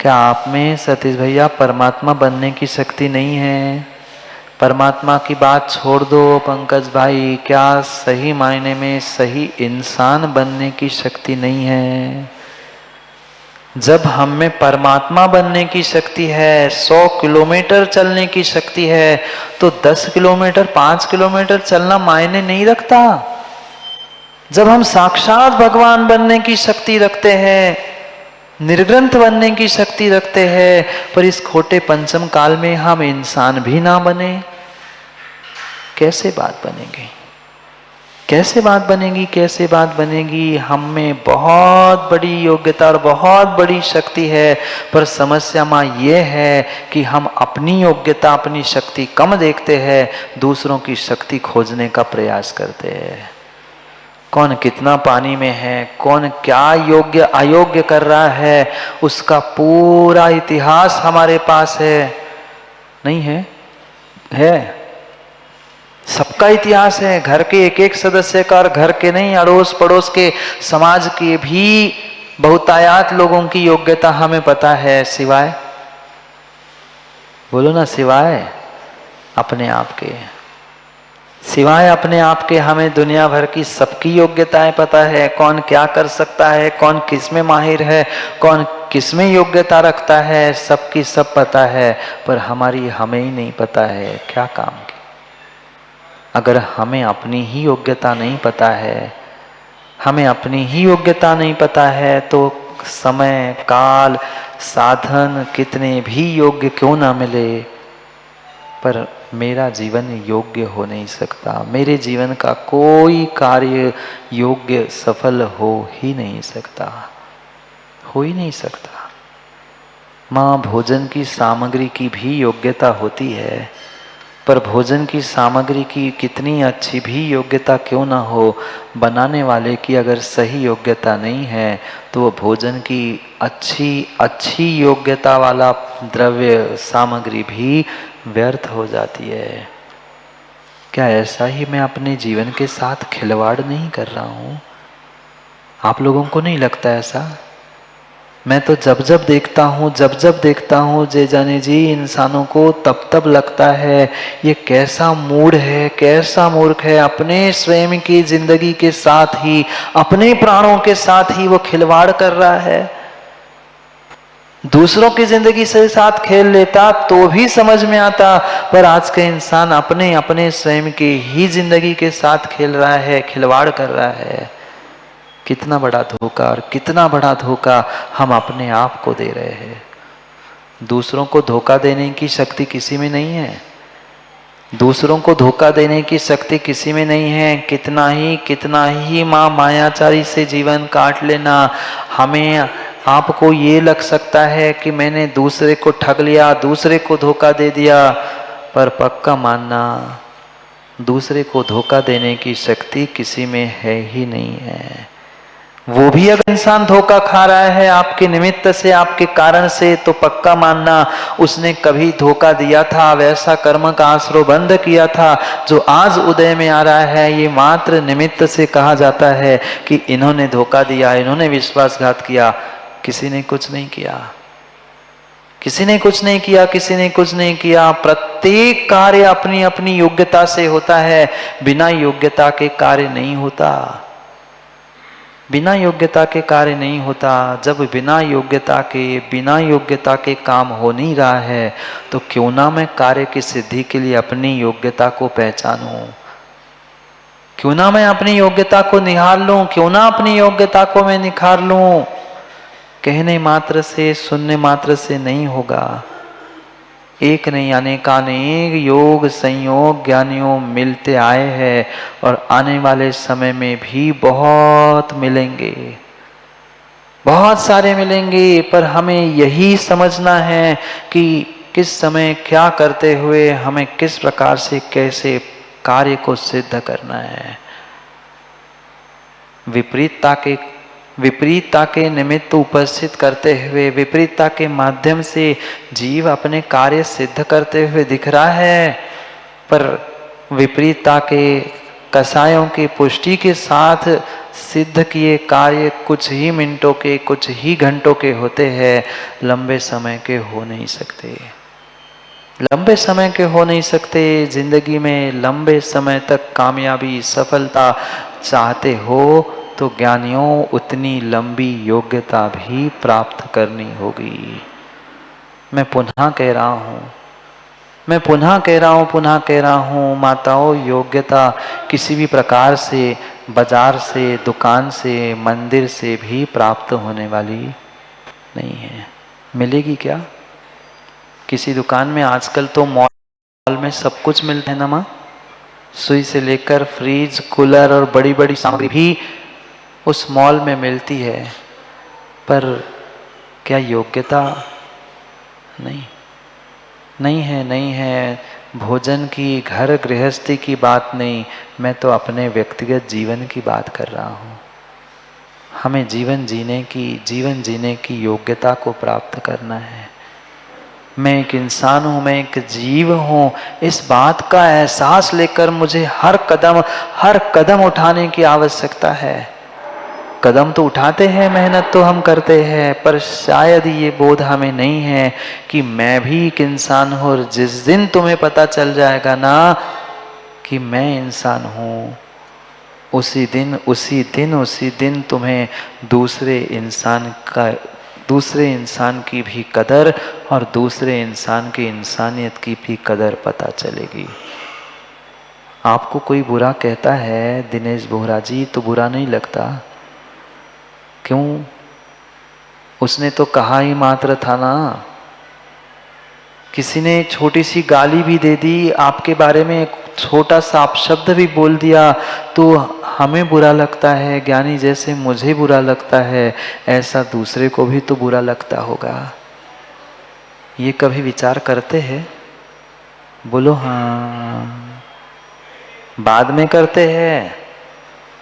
क्या आप में सतीश भैया परमात्मा बनने की शक्ति नहीं है? परमात्मा की बात छोड़ दो पंकज भाई, क्या सही मायने में सही इंसान बनने की शक्ति नहीं है? जब हम में परमात्मा बनने की शक्ति है, 100 किलोमीटर चलने की शक्ति है, तो 10 किलोमीटर 5 किलोमीटर चलना मायने नहीं रखता। जब हम साक्षात भगवान बनने की शक्ति रखते हैं, निर्ग्रंथ बनने की शक्ति रखते हैं, पर इस खोटे पंचम काल में हम इंसान भी ना बने, कैसे बात बनेगी? कैसे बात बनेगी? कैसे बात बनेगी? हम में बहुत बड़ी योग्यता और बहुत बड़ी शक्ति है, पर समस्या माँ ये है कि हम अपनी योग्यता अपनी शक्ति कम देखते हैं, दूसरों की शक्ति खोजने का प्रयास करते हैं। कौन कितना पानी में है, कौन क्या योग्य अयोग्य कर रहा है, उसका पूरा इतिहास हमारे पास है नहीं है? है, सबका इतिहास है, घर के एक एक सदस्य का, और घर के नहीं, अड़ोस पड़ोस के, समाज के भी बहुतायत लोगों की योग्यता हमें पता है, सिवाय बोलो ना, सिवाय अपने आप के। सिवाय अपने आप के हमें दुनिया भर की सबकी योग्यताएं पता है, कौन क्या कर सकता है, कौन किस में माहिर है, कौन किस में योग्यता रखता है, सबकी सब पता है, पर हमारी हमें ही नहीं पता है क्या काम की। अगर हमें अपनी ही योग्यता नहीं पता है, हमें अपनी ही योग्यता नहीं पता है, तो समय काल साधन कितने भी योग्य क्यों ना मिले, पर मेरा जीवन योग्य हो नहीं सकता, मेरे जीवन का कोई कार्य योग्य सफल हो ही नहीं सकता, हो ही नहीं सकता। माँ, भोजन की सामग्री की भी योग्यता होती है, पर भोजन की सामग्री की कितनी अच्छी भी योग्यता क्यों ना हो, बनाने वाले की अगर सही योग्यता नहीं है, तो वो भोजन की अच्छी योग्यता वाला द्रव्य सामग्री भी व्यर्थ हो जाती है। क्या ऐसा ही मैं अपने जीवन के साथ खिलवाड़ नहीं कर रहा हूँ? आप लोगों को नहीं लगता ऐसा? मैं तो जब जब देखता हूँ जय जाने जी इंसानों को, तब लगता है ये कैसा मूड है, कैसा मूर्ख है, अपने स्वयं की जिंदगी के साथ ही, अपने प्राणों के साथ ही वो खिलवाड़ कर रहा है। दूसरों की जिंदगी से साथ खेल लेता तो भी समझ में आता, पर आज का इंसान अपने अपने स्वयं की ही जिंदगी के साथ खेल रहा है, खिलवाड़ कर रहा है। कितना बड़ा धोखा, और कितना बड़ा धोखा हम अपने आप को दे रहे हैं। दूसरों को धोखा देने की शक्ति किसी में नहीं है, दूसरों को धोखा देने की शक्ति किसी में नहीं है। कितना ही माँ मायाचारी से जीवन काट लेना, हमें आपको ये लग सकता है कि मैंने दूसरे को ठग लिया, दूसरे को धोखा दे दिया, पर पक्का मानना दूसरे को धोखा देने की शक्ति किसी में है ही नहीं है। वो भी अगर इंसान धोखा खा रहा है आपके निमित्त से, आपके कारण से, तो पक्का मानना उसने कभी धोखा दिया था, वैसा कर्म का आश्रय बंद किया था जो आज उदय में आ रहा है। ये मात्र निमित्त से कहा जाता है कि इन्होंने धोखा दिया, इन्होंने विश्वासघात किया। किसी ने कुछ नहीं किया, किसी ने कुछ नहीं किया, किसी ने कुछ नहीं किया। प्रत्येक कार्य अपनी अपनी योग्यता से होता है, बिना योग्यता के कार्य नहीं होता, बिना योग्यता के कार्य नहीं होता। जब बिना योग्यता के काम हो नहीं रहा है, तो क्यों ना मैं कार्य की सिद्धि के लिए अपनी योग्यता को पहचानूं, क्यों ना मैं अपनी योग्यता को निहार लूं, क्यों ना अपनी योग्यता को मैं निखार लूं। कहने मात्र से, सुनने मात्र से नहीं होगा। एक नहीं अनेकानेक योग संयोग ज्ञानियों मिलते आए हैं, और आने वाले समय में भी बहुत मिलेंगे, बहुत सारे मिलेंगे। पर हमें यही समझना है कि किस समय क्या करते हुए हमें किस प्रकार से कैसे कार्य को सिद्ध करना है। विपरीतता के निमित्त उपस्थित करते हुए, विपरीतता के माध्यम से जीव अपने कार्य सिद्ध करते हुए दिख रहा है, पर विपरीतता के कसायों की पुष्टि के साथ सिद्ध किए कार्य कुछ ही मिनटों के, कुछ ही घंटों के होते हैं, लंबे समय के हो नहीं सकते। लंबे समय के हो नहीं सकते। जिंदगी में लंबे समय तक कामयाबी, सफलता चाहते हो तो ज्ञानियों उतनी लंबी योग्यता भी प्राप्त करनी होगी। मैं पुनः कह रहा हूँ, पुनः कह रहा हूँ, माताओं, योग्यता किसी भी प्रकार से, बाजार से, दुकान से, मंदिर से भी प्राप्त होने वाली नहीं है। मिलेगी क्या? किसी दुकान में आजकल तो मॉल में सब कुछ मिलता है ना माँ, सुई से लेकर फ्रिज, कूलर और बड़ी बड़ी सामग्री भी उस मॉल में मिलती है, पर क्या योग्यता नहीं है। भोजन की, घर गृहस्थी की बात नहीं, मैं तो अपने व्यक्तिगत जीवन की बात कर रहा हूँ। हमें जीवन जीने की योग्यता को प्राप्त करना है। मैं एक इंसान हूँ, मैं एक जीव हूँ, इस बात का एहसास लेकर मुझे हर कदम उठाने की आवश्यकता है। कदम तो उठाते हैं, मेहनत तो हम करते हैं, पर शायद ये बोध हमें नहीं है कि मैं भी एक इंसान हूँ। और जिस दिन तुम्हें पता चल जाएगा ना कि मैं इंसान हूँ, उसी दिन तुम्हें दूसरे इंसान की भी कदर और दूसरे इंसान की इंसानियत की भी कदर पता चलेगी। आपको कोई बुरा कहता है दिनेश बोहरा जी तो बुरा नहीं लगता? क्यों? उसने तो कहा ही मात्र था ना। किसी ने छोटी सी गाली भी दे दी, आपके बारे में एक छोटा सा अपशब्द भी बोल दिया तो हमें बुरा लगता है। ज्ञानी जैसे मुझे बुरा लगता है, ऐसा दूसरे को भी तो बुरा लगता होगा। ये कभी विचार करते हैं? बोलो हाँ। बाद में करते हैं,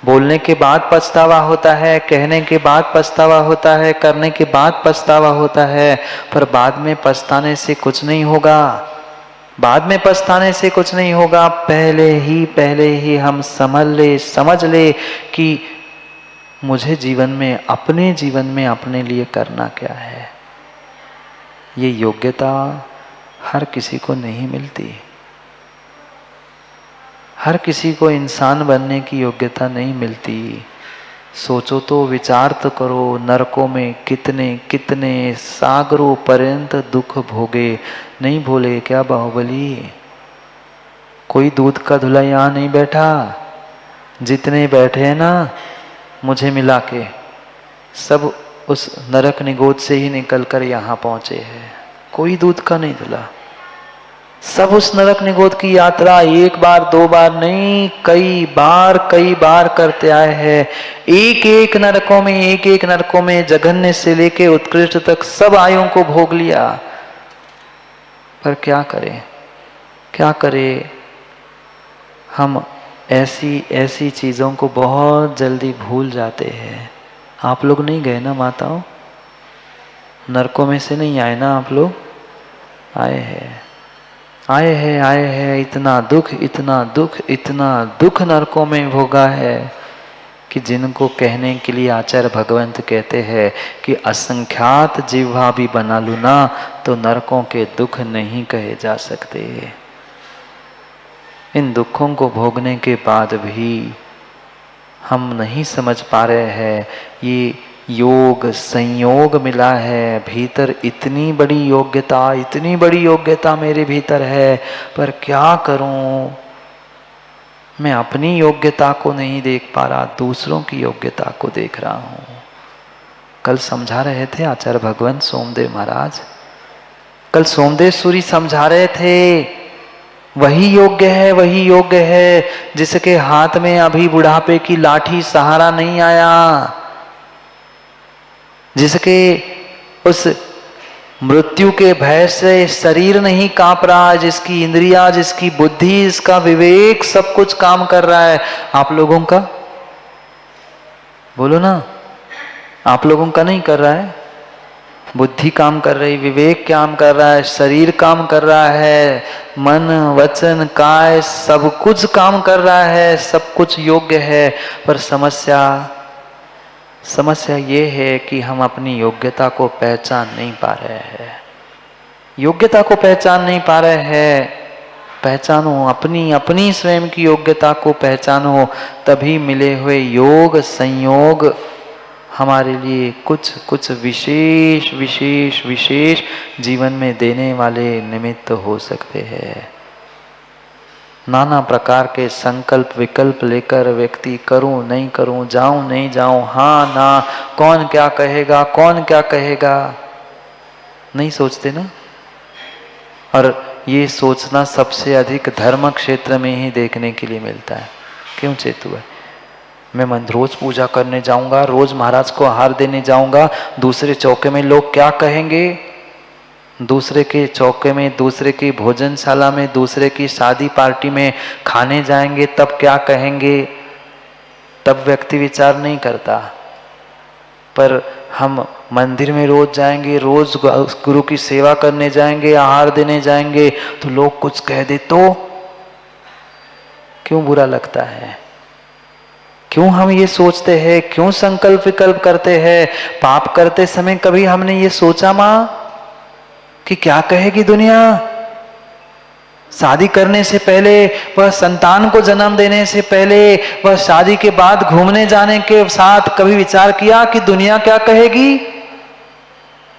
बोलने के बाद पछतावा होता है, कहने के बाद पछतावा होता है, करने के बाद पछतावा होता है, पर बाद में पछताने से कुछ नहीं होगा। पहले ही हम समझ ले कि मुझे अपने जीवन में अपने लिए करना क्या है। ये योग्यता हर किसी को नहीं मिलती। हर किसी को इंसान बनने की योग्यता नहीं मिलती। सोचो तो, विचार तो करो, नरकों में कितने सागरों पर्यंत दुख भोगे, नहीं भोले क्या बाहुबली? कोई दूध का धुला यहाँ नहीं बैठा। जितने बैठे हैं ना, मुझे मिला के सब उस नरक निगोद से ही निकलकर यहाँ पहुंचे हैं। कोई दूध का नहीं धुला। सब उस नरक निगोद की यात्रा एक बार दो बार नहीं, कई बार करते आए हैं। एक एक नरकों में जघन्य से लेके उत्कृष्ट तक सब आयुओं को भोग लिया। पर क्या करें हम ऐसी चीजों को बहुत जल्दी भूल जाते हैं। आप लोग नहीं गए ना माताओं? नरकों में से नहीं आए ना आप लोग? आए हैं। इतना दुख नरकों में भोगा है कि जिनको कहने के लिए आचार्य भगवंत कहते हैं कि असंख्यात जिह्वा भी बना लूं ना तो नरकों के दुख नहीं कहे जा सकते। इन दुखों को भोगने के बाद भी हम नहीं समझ पा रहे हैं ये योग संयोग मिला है। भीतर इतनी बड़ी योग्यता मेरे भीतर है, पर क्या करूं? मैं अपनी योग्यता को नहीं देख पा रहा, दूसरों की योग्यता को देख रहा हूं। कल समझा रहे थे आचार्य भगवंत सोमदेव महाराज, कल सोमदेव सूरी समझा रहे थे, वही योग्य है जिसके हाथ में अभी बुढ़ापे की लाठी सहारा नहीं आया, जिसके उस मृत्यु के भय से शरीर नहीं कांप रहा, जिसकी इंद्रियां, जिसकी बुद्धि, इसका विवेक सब कुछ काम कर रहा है। आप लोगों का बोलो ना, आप लोगों का नहीं कर रहा है? बुद्धि काम कर रही, विवेक काम कर रहा है, शरीर काम कर रहा है, मन वचन काय सब कुछ काम कर रहा है, सब कुछ योग्य है। पर समस्या ये है कि हम अपनी योग्यता को पहचान नहीं पा रहे हैं। योग्यता को पहचान नहीं पा रहे हैं। पहचानो अपनी अपनी स्वयं की योग्यता को पहचानो, तभी मिले हुए योग संयोग हमारे लिए कुछ कुछ विशेष विशेष विशेष जीवन में देने वाले निमित्त हो सकते हैं। नाना प्रकार के संकल्प विकल्प लेकर व्यक्ति करूं नहीं करूं, जाऊं नहीं जाऊं, हाँ ना, कौन क्या कहेगा, कौन क्या कहेगा, नहीं सोचते ना। और ये सोचना सबसे अधिक धर्म क्षेत्र में ही देखने के लिए मिलता है। क्यों चेतु है? मैं रोज पूजा करने जाऊंगा, रोज महाराज को आहार देने जाऊंगा, दूसरे चौके में लोग क्या कहेंगे, दूसरे के चौके में, दूसरे की भोजनशाला में, दूसरे की शादी पार्टी में खाने जाएंगे तब क्या कहेंगे, तब व्यक्ति विचार नहीं करता। पर हम मंदिर में रोज जाएंगे, रोज गुरु की सेवा करने जाएंगे, आहार देने जाएंगे, तो लोग कुछ कह दे तो क्यों बुरा लगता है? क्यों हम ये सोचते हैं? क्यों संकल्प विकल्प करते हैं? पाप करते समय कभी हमने ये सोचा मां कि क्या कहेगी दुनिया? शादी करने से पहले, वह संतान को जन्म देने से पहले, वह शादी के बाद घूमने जाने के साथ कभी विचार किया कि दुनिया क्या कहेगी?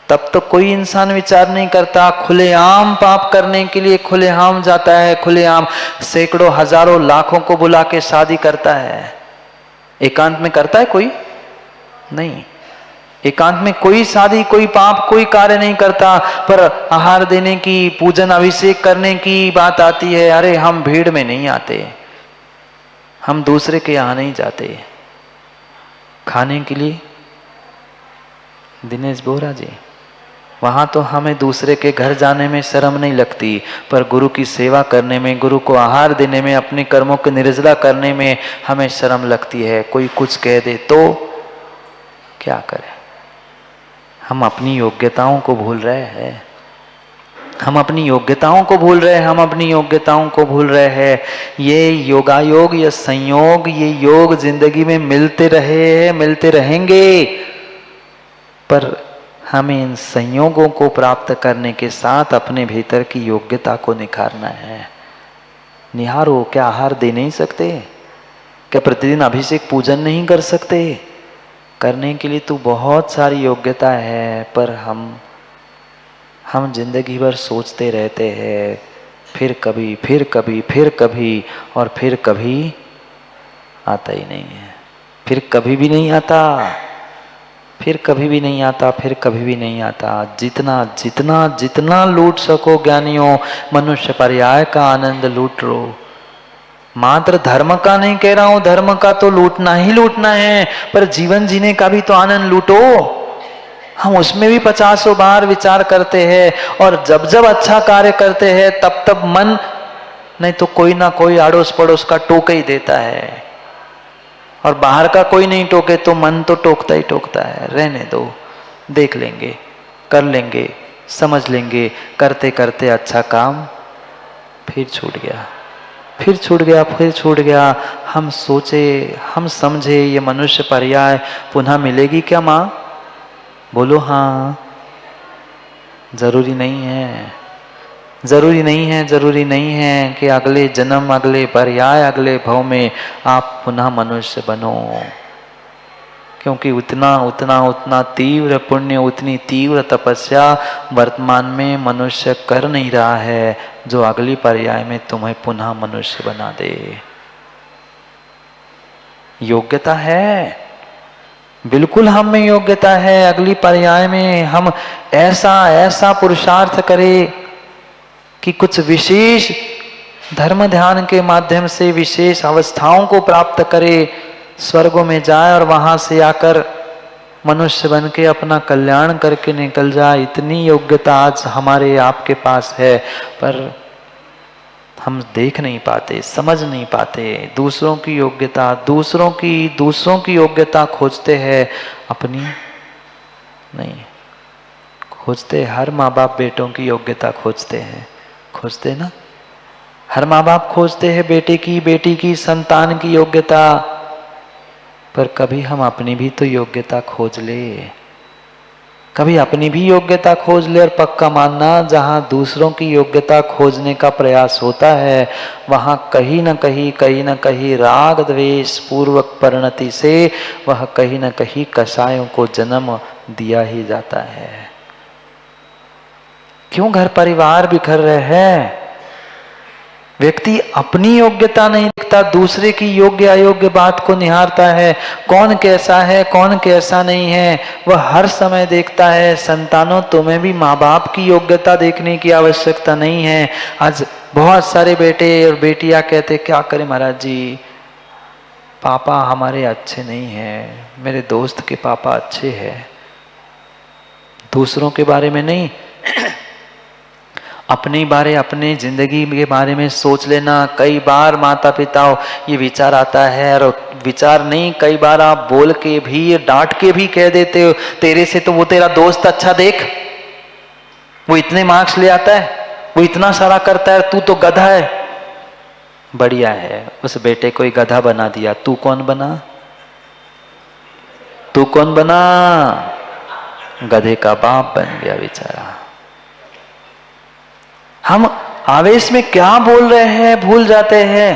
तब तो कोई इंसान विचार नहीं करता। खुलेआम पाप करने के लिए खुलेआम जाता है, खुलेआम सैकड़ों हजारों लाखों को बुला के शादी करता है। एकांत में करता है कोई? नहीं। एकांत में कोई शादी, कोई पाप, कोई कार्य नहीं करता। पर आहार देने की, पूजन अभिषेक करने की बात आती है, अरे हम भीड़ में नहीं आते, हम दूसरे के यहाँ नहीं जाते खाने के लिए। दिनेश बोरा जी, वहां तो हमें दूसरे के घर जाने में शर्म नहीं लगती, पर गुरु की सेवा करने में, गुरु को आहार देने में, अपने कर्मों की निर्जला करने में हमें शर्म लगती है। कोई कुछ कह दे तो क्या करें? हम अपनी योग्यताओं को भूल रहे हैं, हम अपनी योग्यताओं को भूल रहे हैं, हम अपनी योग्यताओं को भूल रहे हैं। ये योगायोग, ये संयोग, ये योग जिंदगी में मिलते रहे, मिलते रहेंगे, पर हमें इन संयोगों को प्राप्त करने के साथ अपने भीतर की योग्यता को निखारना है। निहारो, क्या आहार दे नहीं सकते? क्या प्रतिदिन अभिषेक पूजन नहीं कर सकते? करने के लिए तो बहुत सारी योग्यता है, पर हम जिंदगी भर सोचते रहते हैं, फिर कभी, फिर कभी, फिर कभी, और फिर कभी आता ही नहीं है। फिर कभी भी नहीं आता, फिर कभी भी नहीं आता, फिर कभी भी नहीं आता। जितना जितना जितना लूट सको ज्ञानियों, मनुष्य पर्याय का आनंद लूट लो। मात्र धर्म का नहीं कह रहा हूं, धर्म का तो लूटना ही लूटना है, पर जीवन जीने का भी तो आनंद लूटो। हम उसमें भी 50 बार विचार करते हैं, और जब जब अच्छा कार्य करते हैं तब तब मन नहीं तो कोई ना कोई अड़ोस पड़ोस का टोक ही देता है, और बाहर का कोई नहीं टोके तो मन तो टोकता ही टोकता है। रहने दो, देख लेंगे, कर लेंगे, समझ लेंगे। करते करते अच्छा काम फिर छूट गया, फिर छूट गया, फिर छूट गया। हम सोचे, हम समझे ये मनुष्य पर्याय पुनः मिलेगी क्या माँ? बोलो हाँ। जरूरी नहीं है, जरूरी नहीं है, जरूरी नहीं है कि अगले जन्म, अगले पर्याय, अगले भव में आप पुनः मनुष्य बनो, क्योंकि उतना उतना उतना तीव्र पुण्य, उतनी तीव्र तपस्या वर्तमान में मनुष्य कर नहीं रहा है, जो अगली पर्याय में तुम्हें पुनः मनुष्य बना दे। योग्यता है, बिल्कुल हम में योग्यता है। अगली पर्याय में हम ऐसा ऐसा पुरुषार्थ करें कि कुछ विशेष धर्म ध्यान के माध्यम से विशेष अवस्थाओं को प्राप्त करे, स्वर्गों में जाए और वहां से आकर मनुष्य बन के अपना कल्याण करके निकल जाए। इतनी योग्यता आज हमारे आपके पास है, पर हम देख नहीं पाते, समझ नहीं पाते। दूसरों की योग्यता, दूसरों की योग्यता खोजते हैं, अपनी नहीं। खोजते, हर माँ बाप बेटों की योग्यता खोजते हैं, खोजते ना। हर माँ बाप खोजते हैं बेटे की, बेटी की, संतान की योग्यता। पर कभी हम अपनी भी तो योग्यता खोज ले, कभी अपनी भी योग्यता खोज ले। और पक्का मानना, जहां दूसरों की योग्यता खोजने का प्रयास होता है वहां कहीं न कहीं राग द्वेष पूर्वक परिणति से वह कहीं न कहीं कसायों को जन्म दिया ही जाता है। क्यों घर परिवार बिखर रहे हैं? व्यक्ति अपनी योग्यता नहीं देखता, दूसरे की योग्य अयोग्य बात को निहारता है। कौन कैसा है, कौन कैसा नहीं है, वह हर समय देखता है। संतानों, तुम्हें भी माँ बाप की योग्यता देखने की आवश्यकता नहीं है। आज बहुत सारे बेटे और बेटियां कहते, क्या करें महाराज जी, पापा हमारे अच्छे नहीं हैं, मेरे दोस्त के पापा अच्छे हैं। दूसरों के बारे में नहीं, अपने बारे, अपने जिंदगी के बारे में सोच लेना। कई बार माता पिता ये विचार आता है, और विचार नहीं, कई बार आप बोल के भी, डांट के भी कह देते हो, तेरे से तो वो तेरा दोस्त अच्छा, देख वो इतने मार्क्स ले आता है, वो इतना सारा करता है, तू तो गधा है। बढ़िया है, उस बेटे को ही गधा बना दिया, तू कौन बना? तू कौन बना? गधे का बाप बन गया बेचारा। हम आवेश में क्या बोल रहे हैं भूल जाते हैं।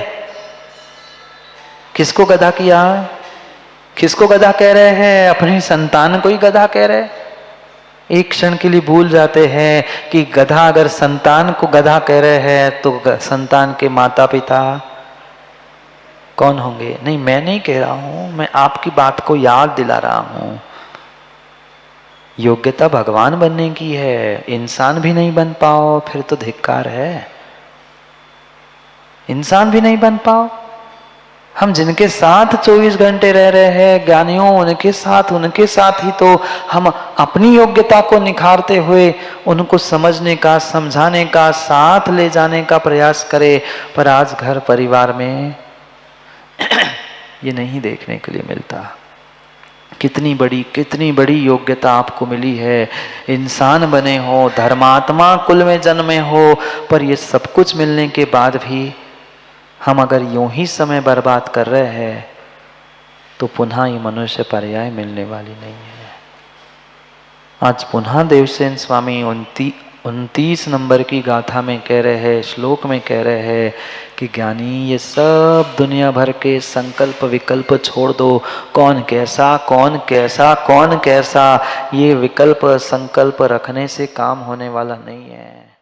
किसको गधा किया? किसको गधा कह रहे हैं? अपनी संतान को ही गधा कह रहे हैं। एक क्षण के लिए भूल जाते हैं कि गधा अगर संतान को गधा कह रहे हैं तो संतान के माता पिता कौन होंगे? नहीं, मैं नहीं कह रहा हूं, मैं आपकी बात को याद दिला रहा हूं। योग्यता भगवान बनने की है, इंसान भी नहीं बन पाओ फिर तो धिक्कार है। इंसान भी नहीं बन पाओ। हम जिनके साथ 24 घंटे रह रहे हैं, ज्ञानियों, उनके साथ ही तो हम अपनी योग्यता को निखारते हुए उनको समझने का, समझाने का, साथ ले जाने का प्रयास करें। पर आज घर परिवार में ये नहीं देखने के लिए मिलता। कितनी बड़ी योग्यता आपको मिली है, इंसान बने हो, धर्मात्मा कुल में जन्मे हो, पर ये सब कुछ मिलने के बाद भी हम अगर यूं ही समय बर्बाद कर रहे हैं तो पुनः ये मनुष्य पर्याय मिलने वाली नहीं है। आज पुनः देवसेन स्वामी 29 नंबर की गाथा में कह रहे हैं, श्लोक में कह रहे हैं कि ज्ञानी ये सब दुनिया भर के संकल्प विकल्प छोड़ दो। कौन कैसा, कौन कैसा, कौन कैसा, ये विकल्प संकल्प रखने से काम होने वाला नहीं है।